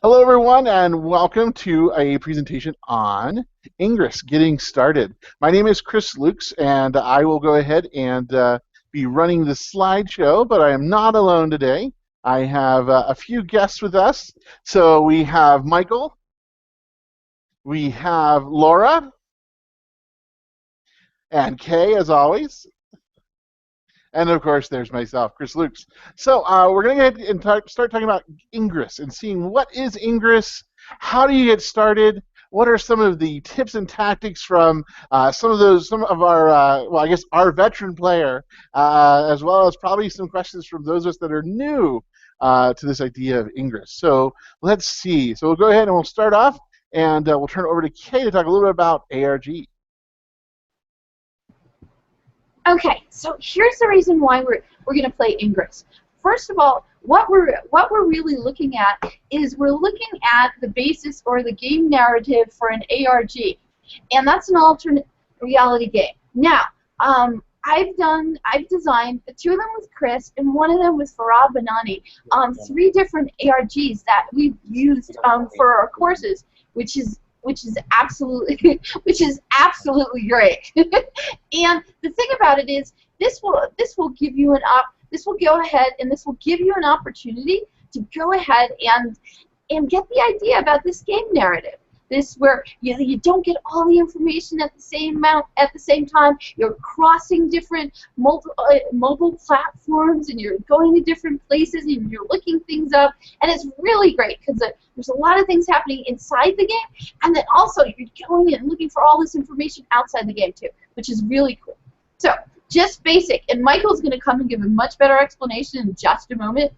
Hello, everyone, and welcome to a presentation on Ingress, Getting Started. My name is Chris Lukes, and I will go ahead and be running the slideshow, but I am not alone today. I have a few guests with us. So we have Michael, we have Laura, and Kay, as always. And of course, there's myself, Chris Lukes. So we're going to go ahead and start talking about Ingress and seeing what is Ingress, how do you get started, what are some of the tips and tactics from some of our, well, I guess our veteran player, as well as probably some questions from those of us that are new to this idea of Ingress. So let's see. So we'll go ahead and we'll start off, and we'll turn it over to Kay to talk a little bit about ARG. Okay, so here's the reason why we're going to play Ingress. First of all, what we're really looking at is we're looking at the basis or the game narrative for an ARG, and that's an alternate reality game. Now, I've designed two of them with Chris and one of them with Farah Banani, 3 different ARGs that we've used for our courses, which is absolutely great. And the thing about it is, this will give you this will go ahead and this will give you an opportunity to go ahead and get the idea about this game narrative. This where you don't get all the information at the same time. You're crossing different mobile platforms, and you're going to different places, and you're looking things up, and it's really great because there's a lot of things happening inside the game, and then also you're going and looking for all this information outside the game too, which is really cool. So just basic, and Michael's going to come and give a much better explanation in just a moment.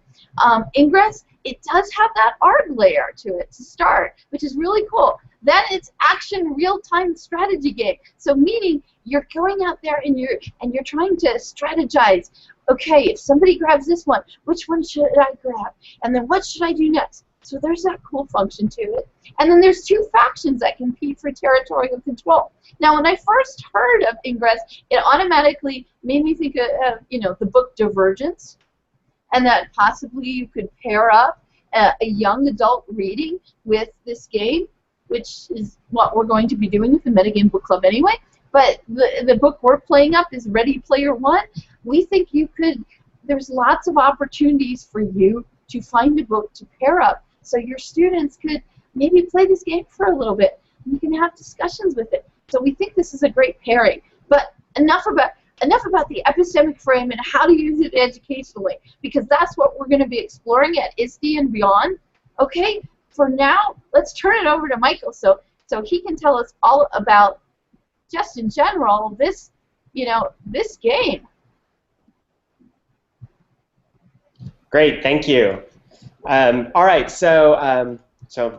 Ingress, it does have that ARG layer to it to start, which is really cool. Then it's action real-time strategy game. So meaning you're going out there and you're trying to strategize. Okay, if somebody grabs this one, which one should I grab? And then what should I do next? So there's that cool function to it. And then there's 2 factions that compete for territorial control. Now, when I first heard of Ingress, it automatically made me think of the book Divergence, and that possibly you could pair up a young adult reading with this game, which is what we're going to be doing with the Metagame Book Club anyway. But the book we're playing up is Ready Player One. We think there's lots of opportunities for you to find a book to pair up so your students could maybe play this game for a little bit. And you can have discussions with it. So we think this is a great pairing. But enough about the epistemic frame and how to use it educationally, because that's what we're going to be exploring at ISTE and beyond. Okay, for now, let's turn it over to Michael so he can tell us all about, just in general, this game. Great, thank you. All right, so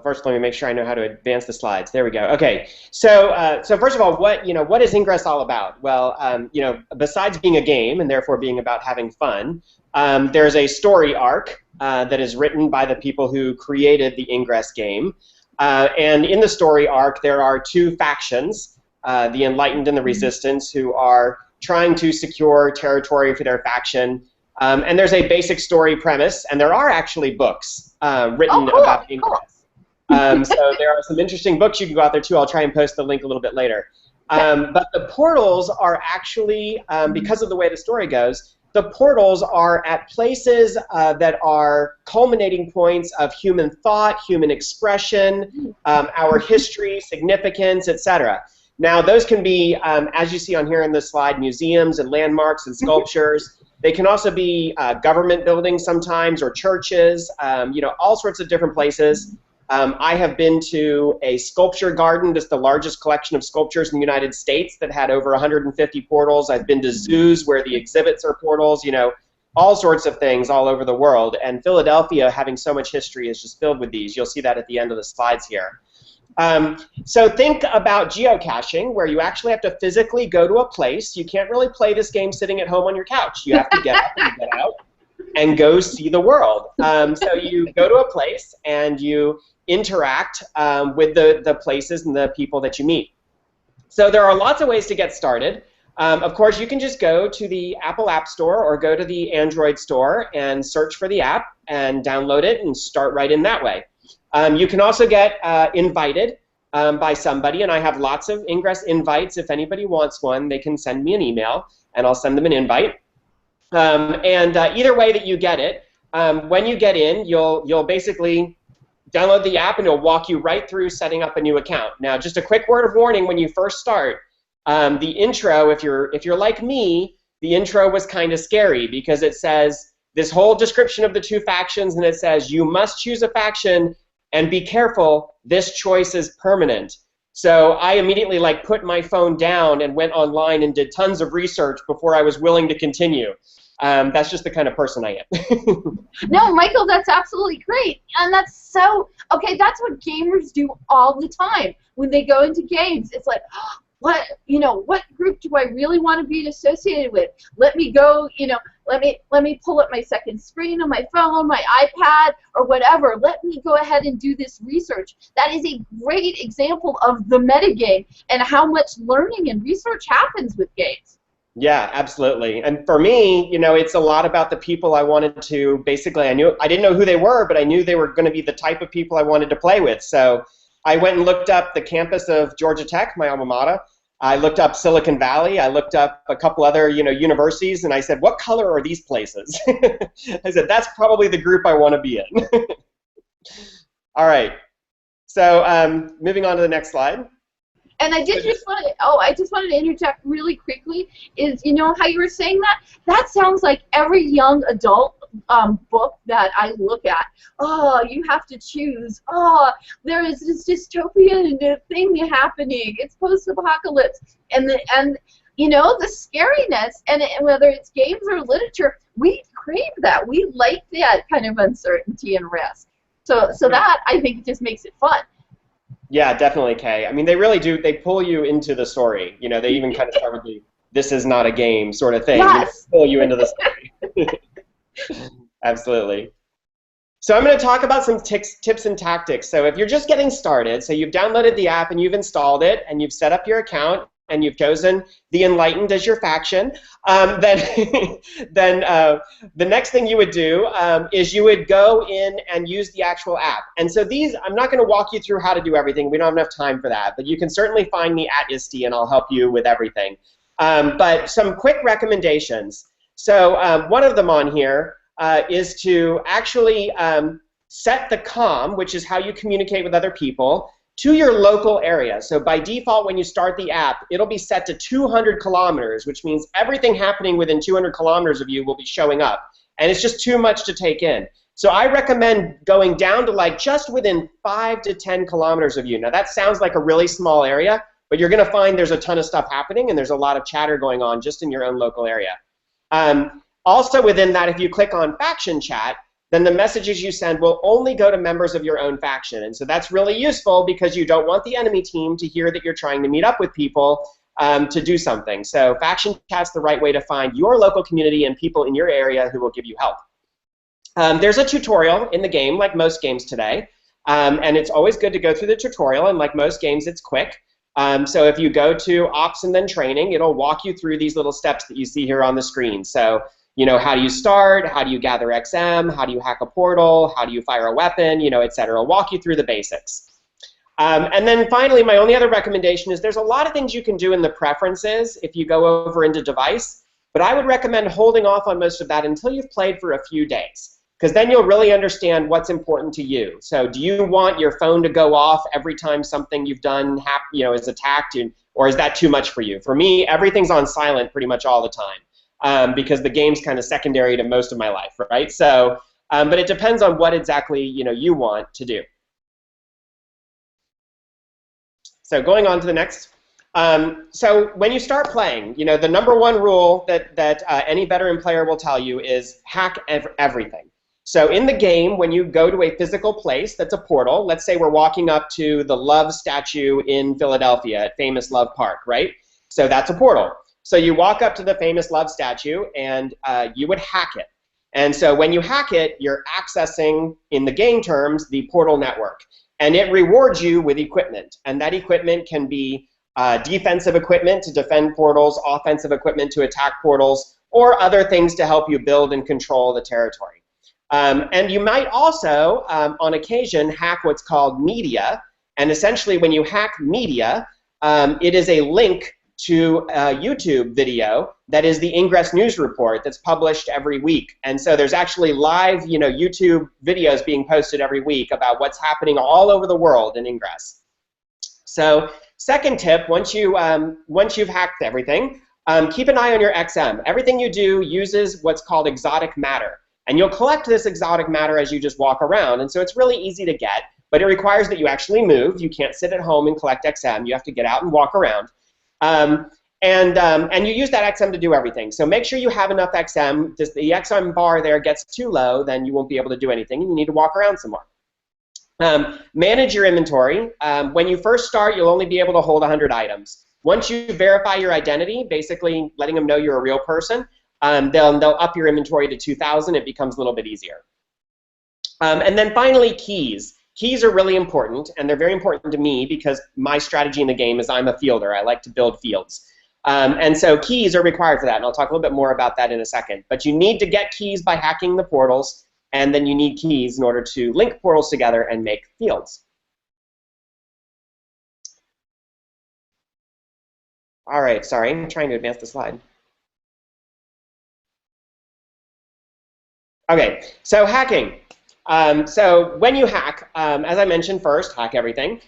first, let me make sure I know how to advance the slides. There we go. Okay. So first of all, what is Ingress all about? Well, besides being a game and therefore being about having fun, there's a story arc that is written by the people who created the Ingress game, and in the story arc there are 2 factions, the Enlightened and the Resistance, who are trying to secure territory for their faction. And there's a basic story premise, and there are actually books written about Ingress. So there are some interesting books you can go out there too. I'll try and post the link a little bit later. But the portals are actually, because of the way the story goes, the portals are at places that are culminating points of human thought, human expression, our history, significance, etc. Now those can be, as you see on here in this slide, museums and landmarks and sculptures. They can also be government buildings sometimes, or churches, all sorts of different places. I have been to a sculpture garden, just the largest collection of sculptures in the United States that had over 150 portals. I've been to zoos where the exhibits are portals, all sorts of things all over the world. And Philadelphia, having so much history, is just filled with these. You'll see that at the end of the slides here. So think about geocaching, where you actually have to physically go to a place. You can't really play this game sitting at home on your couch. You have to get up and get out and go see the world. So you go to a place and you interact with the places and the people that you meet. So there are lots of ways to get started. Of course, you can just go to the Apple App Store or go to the Android store and search for the app and download it and start right in that way. You can also get invited by somebody, and I have lots of Ingress invites. If anybody wants one, they can send me an email, and I'll send them an invite. Either way that you get it, when you get in, you'll basically download the app, and it'll walk you right through setting up a new account. Now, just a quick word of warning when you first start. The intro, if you're like me, the intro was kind of scary because it says this whole description of the two factions, and it says you must choose a faction and be careful, this choice is permanent. So I immediately put my phone down and went online and did tons of research before I was willing to continue. That's just the kind of person I am. No, Michael, that's absolutely great. And that's so, okay, that's what gamers do all the time. When they go into games, it's like, what group do I really want to be associated with? Let me go, let me pull up my second screen on my phone, my iPad, or whatever. Let me go ahead and do this research. That is a great example of the metagame and how much learning and research happens with games. Yeah, absolutely. And for me, it's a lot about the people I wanted to, basically, I didn't know who they were, but I knew they were going to be the type of people I wanted to play with. So I went and looked up the campus of Georgia Tech, my alma mater. I looked up Silicon Valley. I looked up a couple other, universities, and I said, what color are these places? I said, that's probably the group I want to be in. All right. So moving on to the next slide. And I just wanted to interject really quickly. Is how you were saying that? That sounds like every young adult book that I look at. Oh, you have to choose. Oh, there is this dystopian thing happening. It's post-apocalypse, and the scariness. And whether it's games or literature, we crave that. We like that kind of uncertainty and risk. So that I think just makes it fun. Yeah, definitely, Kay. I mean, they really do. They pull you into the story. They even kind of start with the "this is not a game" sort of thing. Yes. Pull you into the story. Absolutely. So I'm going to talk about some tips and tactics. So if you're just getting started, so you've downloaded the app and you've installed it and you've set up your account and you've chosen the Enlightened as your faction, then the next thing you would do is you would go in and use the actual app. And so these, I'm not going to walk you through how to do everything. We don't have enough time for that. But you can certainly find me at ISTE and I'll help you with everything. But some quick recommendations. So one of them on here is to actually set the comm, which is how you communicate with other people, to your local area. So by default, when you start the app, it'll be set to 200 kilometers, which means everything happening within 200 kilometers of you will be showing up. And it's just too much to take in. So I recommend going down to just within 5 to 10 kilometers of you. Now that sounds like a really small area, but you're going to find there's a ton of stuff happening and there's a lot of chatter going on just in your own local area. Also within that, if you click on faction chat, then the messages you send will only go to members of your own faction. And so that's really useful because you don't want the enemy team to hear that you're trying to meet up with people to do something. So faction chat's the right way to find your local community and people in your area who will give you help. There's a tutorial in the game, like most games today. And it's always good to go through the tutorial, and like most games, it's quick. So if you go to Ops and then Training, it'll walk you through these little steps that you see here on the screen. So how do you start? How do you gather XM? How do you hack a portal? How do you fire a weapon? Et cetera. I'll walk you through the basics. And then finally, my only other recommendation is there's a lot of things you can do in the preferences if you go over into device, but I would recommend holding off on most of that until you've played for a few days, because then you'll really understand what's important to you. So do you want your phone to go off every time something you've done is attacked, or is that too much for you? For me, everything's on silent pretty much all the time. Because the game's kind of secondary to most of my life, right? So, but it depends on what exactly you want to do. So going on to the next. So when you start playing, the #1 rule that any veteran player will tell you is hack everything. So in the game, when you go to a physical place that's a portal, let's say we're walking up to the Love statue in Philadelphia at Famous Love Park, right? So that's a portal. So you walk up to the Famous Love statue and you would hack it. And so when you hack it, you're accessing, in the game terms, the portal network. And it rewards you with equipment. And that equipment can be defensive equipment to defend portals, offensive equipment to attack portals, or other things to help you build and control the territory. And you might also, on occasion, hack what's called media. And essentially, when you hack media, it is a link to a YouTube video that is the Ingress news report that's published every week. And so there's actually live, YouTube videos being posted every week about what's happening all over the world in Ingress. So second tip, once you've hacked everything, keep an eye on your XM. Everything you do uses what's called exotic matter. And you'll collect this exotic matter as you just walk around. And so it's really easy to get, but it requires that you actually move. You can't sit at home and collect XM. You have to get out and walk around. And you use that XM to do everything. So make sure you have enough XM. If the XM bar there gets too low, then you won't be able to do anything, and you need to walk around some more. Manage your inventory. When you first start, you'll only be able to hold 100 items. Once you verify your identity, basically letting them know you're a real person, they'll up your inventory to 2,000. It becomes a little bit easier. And then finally, keys. Keys are really important, and they're very important to me because my strategy in the game is I'm a fielder. I like to build fields. And so keys are required for that, and I'll talk a little bit more about that in a second. But you need to get keys by hacking the portals, and then you need keys in order to link portals together and make fields. All right, sorry, I'm trying to advance the slide. Okay, so hacking. So when you hack, as I mentioned first, hack everything.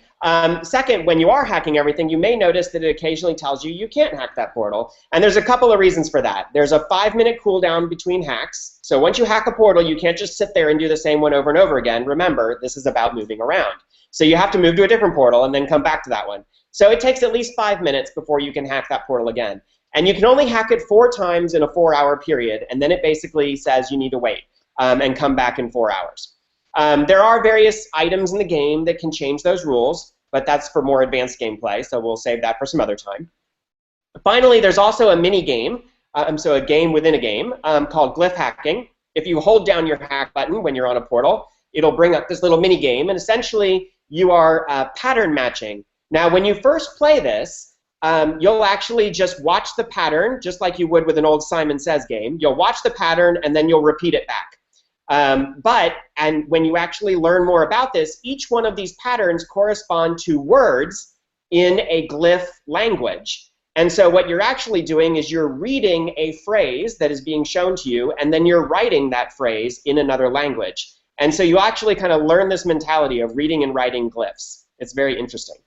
Second, when you are hacking everything, you may notice that it occasionally tells you can't hack that portal. And there's a couple of reasons for that. There's a 5-minute cooldown between hacks. So once you hack a portal, you can't just sit there and do the same one over and over again. Remember, this is about moving around. So you have to move to a different portal and then come back to that one. So it takes at least 5 minutes before you can hack that portal again. And you can only hack it 4 times in a 4-hour period, and then it basically says you need to wait and come back in 4 hours. There are various items in the game that can change those rules, but that's for more advanced gameplay, so we'll save that for some other time. Finally, there's also a mini game, so a game within a game, called glyph hacking. If you hold down your hack button when you're on a portal, it'll bring up this little mini game, and essentially you are pattern matching. Now, when you first play this, you'll actually just watch the pattern, just like you would with an old Simon Says game. You'll watch the pattern, and then you'll repeat it back. And when you actually learn more about this, each one of these patterns correspond to words in a glyph language. And so what you're actually doing is you're reading a phrase that is being shown to you, and then you're writing that phrase in another language. And so you actually kind of learn this mentality of reading and writing glyphs. It's very interesting.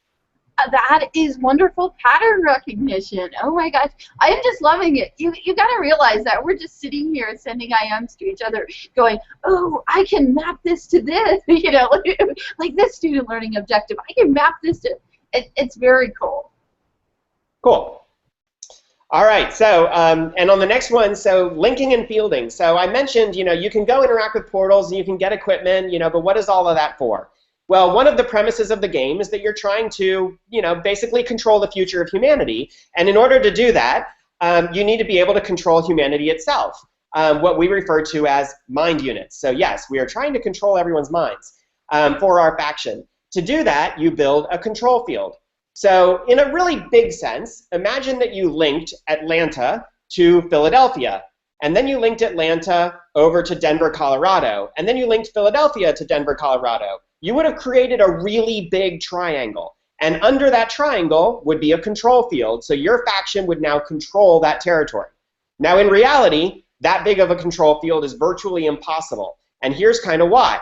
That is wonderful pattern recognition. Oh my gosh, I am just loving it. You got to realize that we're just sitting here sending IMs to each other, going, oh, I can map this to this, like this student learning objective. I can map this to. It's very cool. Cool. All right. So and on the next one, so linking and fielding. So I mentioned, you can go interact with portals and you can get equipment, but what is all of that for? Well, one of the premises of the game is that you're trying to, basically control the future of humanity. And in order to do that, you need to be able to control humanity itself, what we refer to as mind units. So yes, we are trying to control everyone's minds for our faction. To do that, you build a control field. So in a really big sense, imagine that you linked Atlanta to Philadelphia. And then you linked Atlanta over to Denver, Colorado. And then you linked Philadelphia to Denver, Colorado. You would have created a really big triangle. And under that triangle would be a control field. So your faction would now control that territory. Now, in reality, that big of a control field is virtually impossible. And here's kind of why.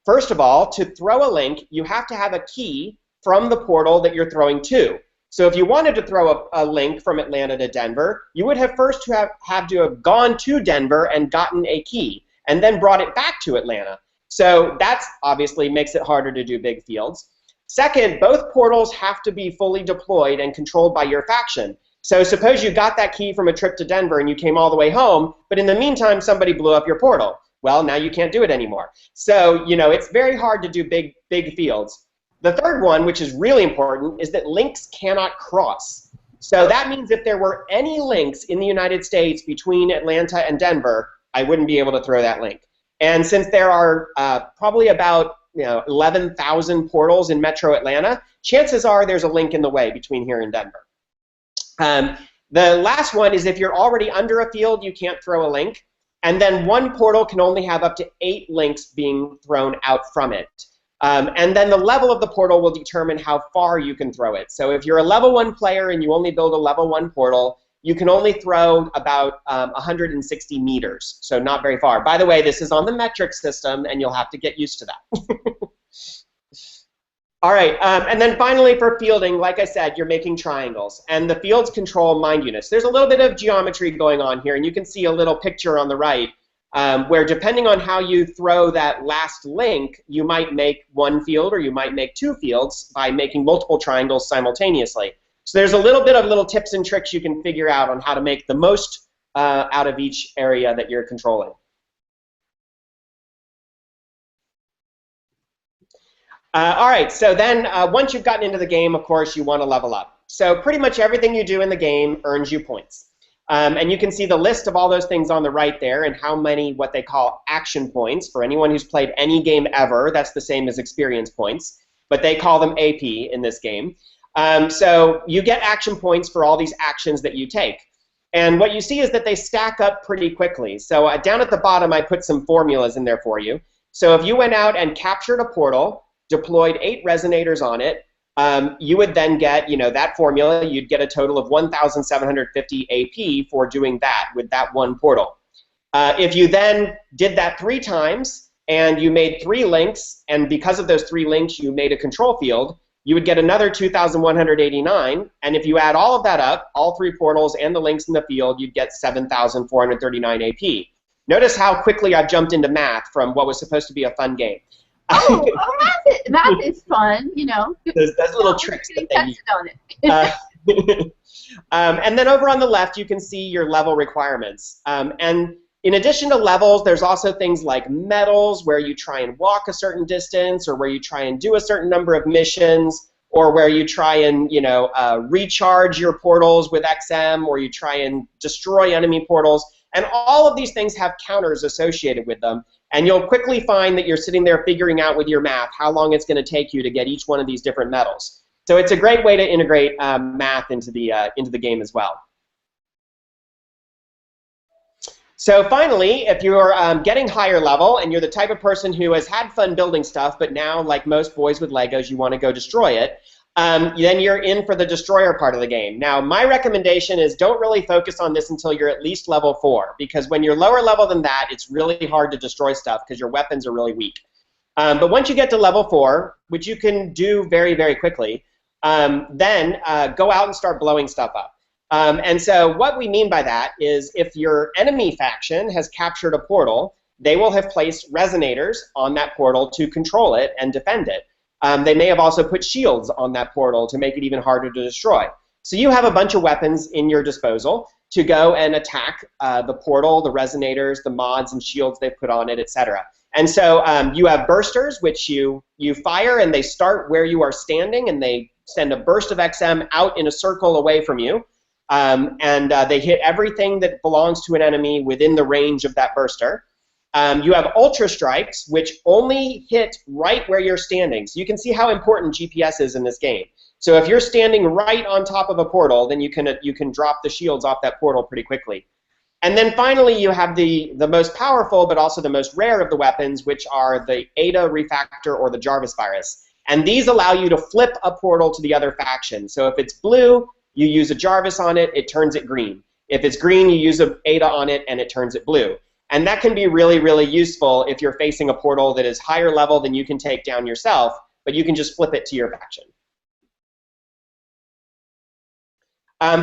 First of all, to throw a link, you have to have a key from the portal that you're throwing to. So if you wanted to throw a link from Atlanta to Denver, you would have first have to have gone to Denver and gotten a key, and then brought it back to Atlanta. So that obviously makes it harder to do big fields. Second, both portals have to be fully deployed and controlled by your faction. So suppose you got that key from a trip to Denver and you came all the way home, but in the meantime somebody blew up your portal. Well, now you can't do it anymore. So, it's very hard to do big fields. The third one, which is really important, is that links cannot cross. So that means if there were any links in the United States between Atlanta and Denver, I wouldn't be able to throw that link. And since there are probably about 11,000 portals in Metro Atlanta, chances are there's a link in the way between here and Denver. The last one is if you're already under a field, you can't throw a link. And then one portal can only have up to 8 links being thrown out from it. And then the level of the portal will determine how far you can throw it. So if you're a level 1 player and you only build a level 1 portal, you can only throw about 160 meters, so not very far. By the way, this is on the metric system, and you'll have to get used to that. All right, and then finally for fielding, like I said, you're making triangles, and the fields control mind units. There's a little bit of geometry going on here, and you can see a little picture on the right where depending on how you throw that last link, you might make 1 field or you might make 2 fields by making multiple triangles simultaneously. So there's a little bit of little tips and tricks you can figure out on how to make the most out of each area that you're controlling. All right, so then once you've gotten into the game, of course, you want to level up. So pretty much everything you do in the game earns you points. And you can see the list of all those things on the right there and how many what they call action points. For anyone who's played any game ever, that's the same as experience points, but they call them AP in this game. So you get action points for all these actions that you take. And what you see is that they stack up pretty quickly. So down at the bottom, I put some formulas in there for you. So if you went out and captured a portal, deployed 8 resonators on it, you would then get, that formula, you'd get a total of 1,750 AP for doing that with that one portal. If you then did that 3 times and you made 3 links, and because of those 3 links you made a control field, you would get another 2,189, and if you add all of that up, all 3 portals and the links in the field, you'd get 7,439 AP. Notice how quickly I've jumped into math from what was supposed to be a fun game. Oh, math is fun, Those little tricks that they use. On it. And then over on the left, you can see your level requirements. And in addition to levels, there's also things like medals, where you try and walk a certain distance, or where you try and do a certain number of missions, or where you try and recharge your portals with XM, or you try and destroy enemy portals. And all of these things have counters associated with them. And you'll quickly find that you're sitting there figuring out with your math how long it's going to take you to get each one of these different medals. So it's a great way to integrate math into the game as well. So finally, if you're getting higher level and you're the type of person who has had fun building stuff, but now, like most boys with Legos, you want to go destroy it, then you're in for the destroyer part of the game. Now, my recommendation is don't really focus on this until you're at least level 4, because when you're lower level than that, it's really hard to destroy stuff because your weapons are really weak. But once you get to level 4, which you can do very, very quickly, then go out and start blowing stuff up. And so what we mean by that is if your enemy faction has captured a portal, they will have placed resonators on that portal to control it and defend it. They may have also put shields on that portal to make it even harder to destroy. So you have a bunch of weapons in your disposal to go and attack the portal, the resonators, the mods and shields they've put on it, etc. And so you have bursters, which you fire, and they start where you are standing, and they send a burst of XM out in a circle away from you. They hit everything that belongs to an enemy within the range of that burster. You have ultra strikes, which only hit right where you're standing. So you can see how important GPS is in this game. So if you're standing right on top of a portal, then you can drop the shields off that portal pretty quickly. And then finally, you have the most powerful, but also the most rare of the weapons, which are the ADA refactor or the Jarvis virus. And these allow you to flip a portal to the other faction. So if it's blue, you use a Jarvis on it, it turns it green. If it's green, you use a ADA on it, and it turns it blue. And that can be really, really useful if you're facing a portal that is higher level than you can take down yourself, but you can just flip it to your faction.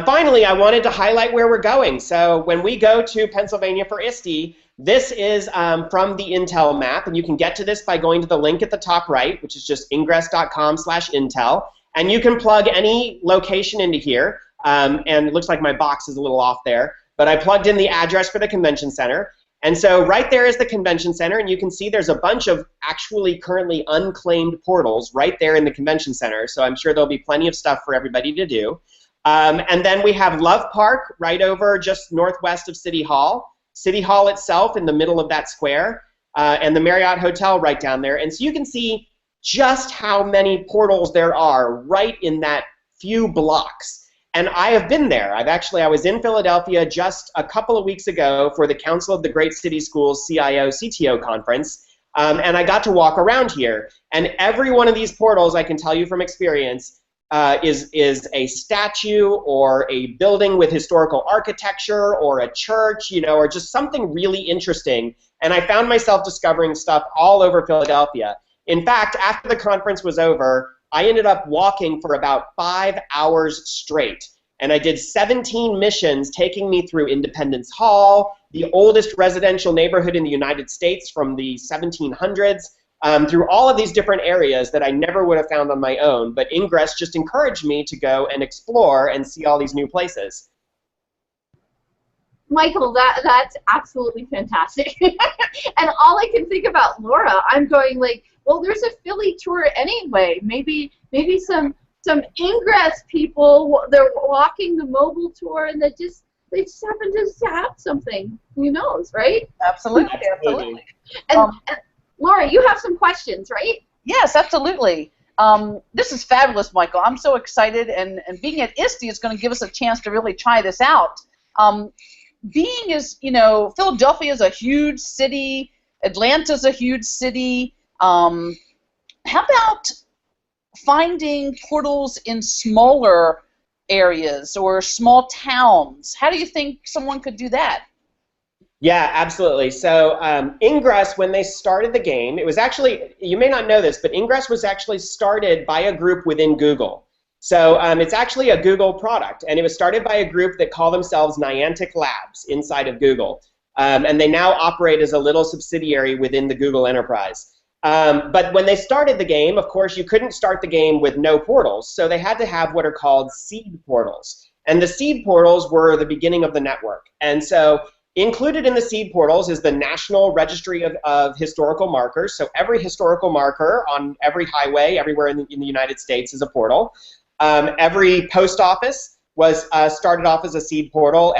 Finally, I wanted to highlight where we're going. So when we go to Pennsylvania for ISTE, this is from the Intel map, and you can get to this by going to the link at the top right, which is just ingress.com/Intel. And you can plug any location into here, and it looks like my box is a little off there, but I plugged in the address for the convention center. And so right there is the convention center, and you can see there's a bunch of actually currently unclaimed portals right there in the convention center, so I'm sure there'll be plenty of stuff for everybody to do. And then we have Love Park right over just northwest of City Hall. City Hall itself in the middle of that square, and the Marriott Hotel right down there. And so you can see just how many portals there are right in that few blocks. And I have been there. I was in Philadelphia just a couple of weeks ago for the Council of the Great City Schools CIO-CTO conference, and I got to walk around here. And every one of these portals, I can tell you from experience, is a statue or a building with historical architecture or a church, or just something really interesting. And I found myself discovering stuff all over Philadelphia. In fact, after the conference was over, I ended up walking for about 5 hours straight. And I did 17 missions taking me through Independence Hall, the oldest residential neighborhood in the United States from the 1700s, through all of these different areas that I never would have found on my own. But Ingress just encouraged me to go and explore and see all these new places. Michael, that's absolutely fantastic. And all I can think about Laura, I'm going like, well, there's a Philly tour anyway. Maybe some Ingress people, they're walking the mobile tour, and they just happen to have something. Who knows, right? Absolutely, absolutely. And Laura, you have some questions, right? Yes, absolutely. This is fabulous, Michael. I'm so excited, and being at ISTE is going to give us a chance to really try this out. Philadelphia is a huge city. Atlanta's a huge city. How about finding portals in smaller areas or small towns? How do you think someone could do that? Yeah, absolutely. So Ingress, when they started the game, it was actually, you may not know this, but Ingress was actually started by a group within Google. So it's actually a Google product, and it was started by a group that call themselves Niantic Labs inside of Google. And they now operate as a little subsidiary within the Google enterprise. But when they started the game, of course, you couldn't start the game with no portals, so they had to have what are called seed portals. And the seed portals were the beginning of the network. And so included in the seed portals is the National Registry of Historical Markers. So every historical marker on every highway, everywhere in the United States is a portal. Every post office was started off as a seed portal.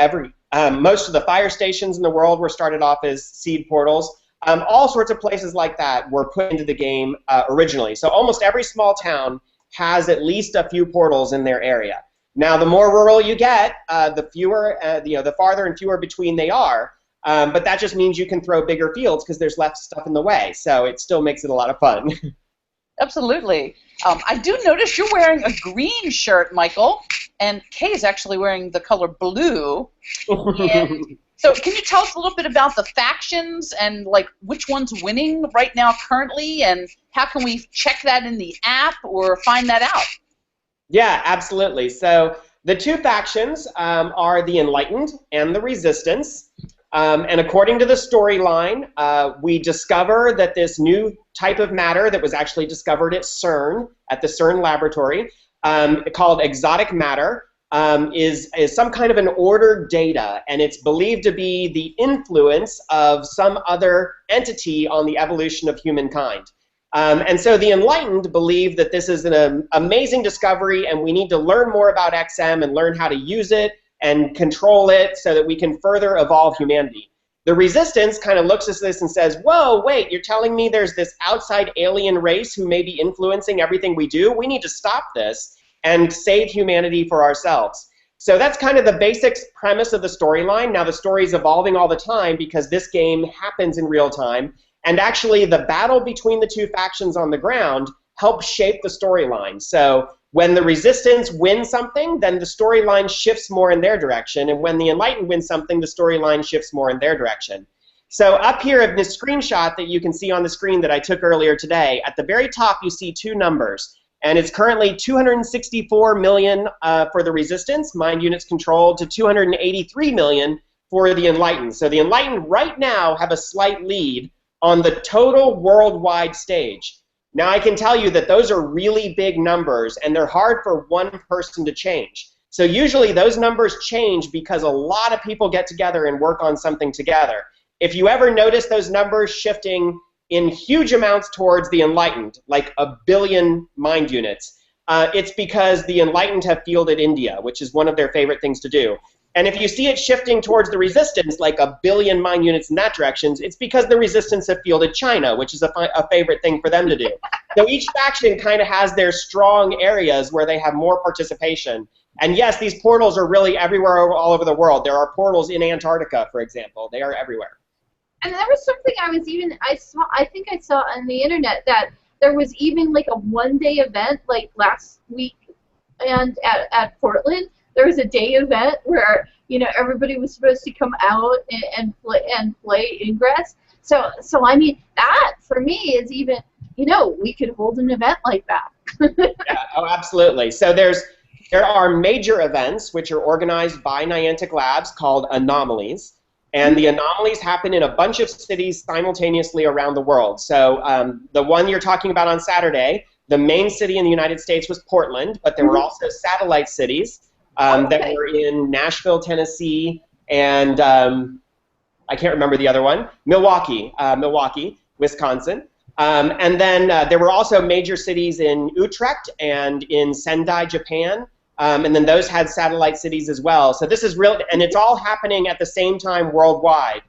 Most of the fire stations in the world were started off as seed portals. All sorts of places like that were put into the game originally. So almost every small town has at least a few portals in their area. Now, the more rural you get, the fewer, the farther and fewer between they are. But that just means you can throw bigger fields because there's less stuff in the way. So it still makes it a lot of fun. Absolutely. I do notice you're wearing a green shirt, Michael, and Kay is actually wearing the color blue. And so can you tell us a little bit about the factions and like which one's winning right now currently, and how can we check that in the app or find that out? Yeah, absolutely. So the two factions are the Enlightened and the Resistance. And according to the storyline, we discover that this new type of matter that was actually discovered at CERN, at the CERN laboratory, called exotic matter, is some kind of an ordered data, and it's believed to be the influence of some other entity on the evolution of humankind. And so the Enlightened believe that this is an amazing discovery, and we need to learn more about XM and learn how to use it and control it so that we can further evolve humanity. The Resistance kind of looks at this and says, whoa, wait, you're telling me there's this outside alien race who may be influencing everything we do? We need to stop this and save humanity for ourselves. So that's kind of the basic premise of the storyline. Now the story is evolving all the time because this game happens in real time. And actually the battle between the two factions on the ground helps shape the storyline. So when the Resistance wins something, then the storyline shifts more in their direction. And when the Enlightened wins something, the storyline shifts more in their direction. So up here in this screenshot that you can see on the screen that I took earlier today, at the very top you see two numbers. And it's currently 264 million for the Resistance, mind units controlled, to 283 million for the Enlightened. So the Enlightened right now have a slight lead on the total worldwide stage. Now I can tell you that those are really big numbers, and they're hard for one person to change. So usually those numbers change because a lot of people get together and work on something together. If you ever notice those numbers shifting in huge amounts towards the Enlightened, like 1 billion mind units, it's because the Enlightened have fielded India, which is one of their favorite things to do. And if you see it shifting towards the Resistance, like 1 billion mind units in that direction, it's because the Resistance have fielded China, which is a favorite thing for them to do. So each faction kind of has their strong areas where they have more participation. And yes, these portals are really everywhere, all over the world. There are portals in Antarctica, for example. They are everywhere. And there was something I think I saw on the internet that there was even like a one-day event like last week, and at Portland there was a day event where everybody was supposed to come out and play Ingress. So I mean that for me is even we could hold an event like that. Yeah, oh, absolutely. So there are major events which are organized by Niantic Labs called anomalies. And the anomalies happen in a bunch of cities simultaneously around the world. So the one you're talking about on Saturday, the main city in the United States was Portland, but there were also satellite cities that were in Nashville, Tennessee, and I can't remember the other one, Milwaukee, Wisconsin. And then there were also major cities in Utrecht and in Sendai, Japan. And then those had satellite cities as well. So this is real, and it's all happening at the same time worldwide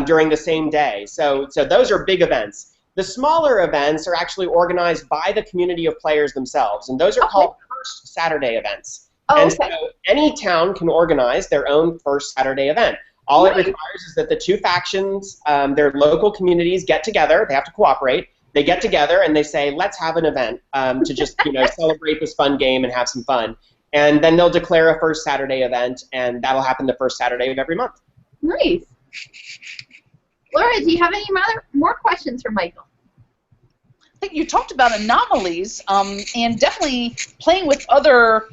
during the same day. So those are big events. The smaller events are actually organized by the community of players themselves, and those are called First Saturday events. And so any town can organize their own First Saturday event. All it requires is that the two factions, their local communities, get together. They have to cooperate. They get together and they say, let's have an event to just celebrate this fun game and have some fun. And then they'll declare a First Saturday event, and that'll happen the first Saturday of every month. Nice. Laura, do you have any more questions for Michael? I think you talked about anomalies, and definitely playing with other,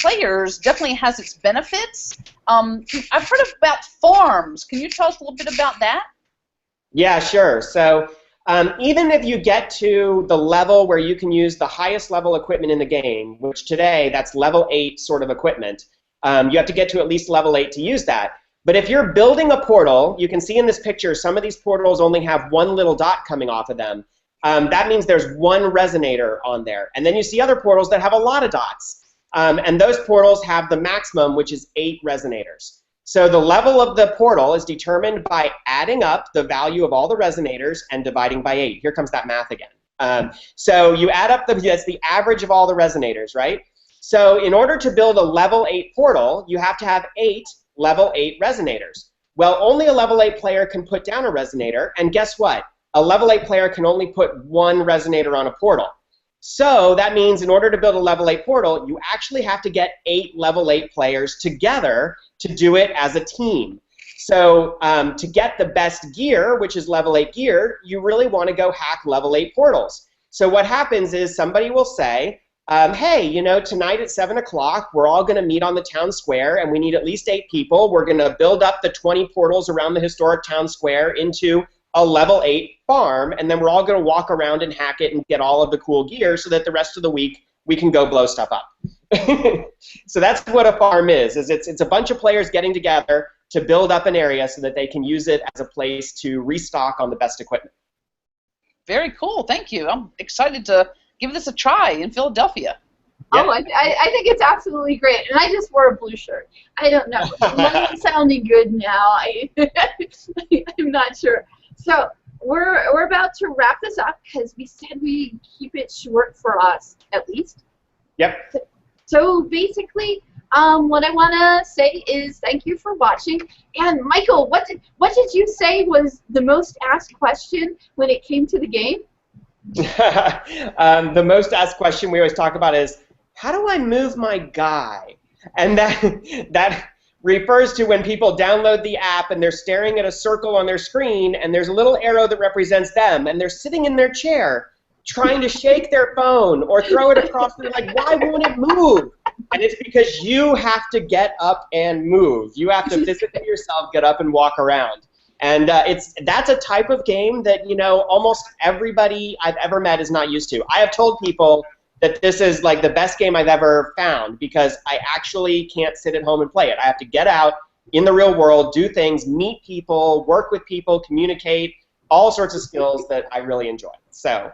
players definitely has its benefits. I've heard about farms. Can you tell us a little bit about that? Yeah, sure. So even if you get to the level where you can use the highest level equipment in the game, which today that's level 8 sort of equipment, you have to get to at least level 8 to use that. But if you're building a portal, you can see in this picture some of these portals only have one little dot coming off of them. That means there's one resonator on there. And then you see other portals that have a lot of dots. And those portals have the maximum, which is 8 resonators. So the level of the portal is determined by adding up the value of all the resonators and dividing by 8. Here comes that math again. So you add up that's the average of all the resonators, right? So in order to build a level 8 portal, you have to have 8 level 8 resonators. Well, only a level 8 player can put down a resonator, and guess what? A level 8 player can only put one resonator on a portal. So that means in order to build a level 8 portal, you actually have to get 8 level 8 players together to do it as a team. So to get the best gear, which is level 8 gear, you really want to go hack level 8 portals. So what happens is somebody will say, hey, tonight at 7 o'clock, we're all going to meet on the town square, and we need at least 8 people. We're going to build up the 20 portals around the historic town square into a level 8 farm, and then we're all going to walk around and hack it and get all of the cool gear so that the rest of the week we can go blow stuff up. So that's what a farm is it's a bunch of players getting together to build up an area so that they can use it as a place to restock on the best equipment. Very cool. Thank you. I'm excited to give this a try in Philadelphia. Yeah. Oh, I think it's absolutely great. And I just wore a blue shirt. I don't know. Mine's sounding good now. I'm not sure. So we're about to wrap this up because we said we keep it short for us, at least. Yep. So basically, what I want to say is thank you for watching. And Michael, what did you say was the most asked question when it came to the game? The most asked question we always talk about is, how do I move my guy? And that refers to when people download the app and they're staring at a circle on their screen and there's a little arrow that represents them and they're sitting in their chair trying to shake their phone or throw it across. They're like, why won't it move? And it's because you have to get up and move. You have to physically yourself get up and walk around. And that's a type of game that almost everybody I've ever met is not used to. I have told people that this is like the best game I've ever found because I actually can't sit at home and play it. I have to get out in the real world, do things, meet people, work with people, communicate, all sorts of skills that I really enjoy. So,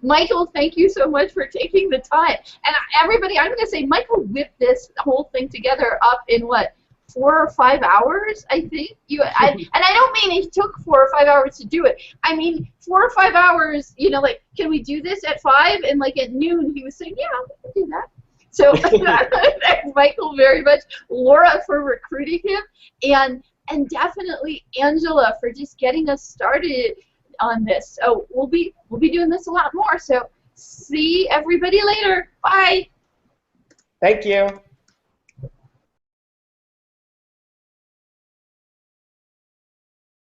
Michael, thank you so much for taking the time. And everybody, I'm going to say Michael whipped this whole thing together up in what? 4 or 5 hours, I think. And I don't mean it took 4 or 5 hours to do it. I mean 4 or 5 hours. Like, can we do this at 5? And like at noon, he was saying, yeah, we can do that. So thanks, Michael, very much. Laura for recruiting him, and definitely Angela for just getting us started on this. So we'll be doing this a lot more. So see everybody later. Bye. Thank you.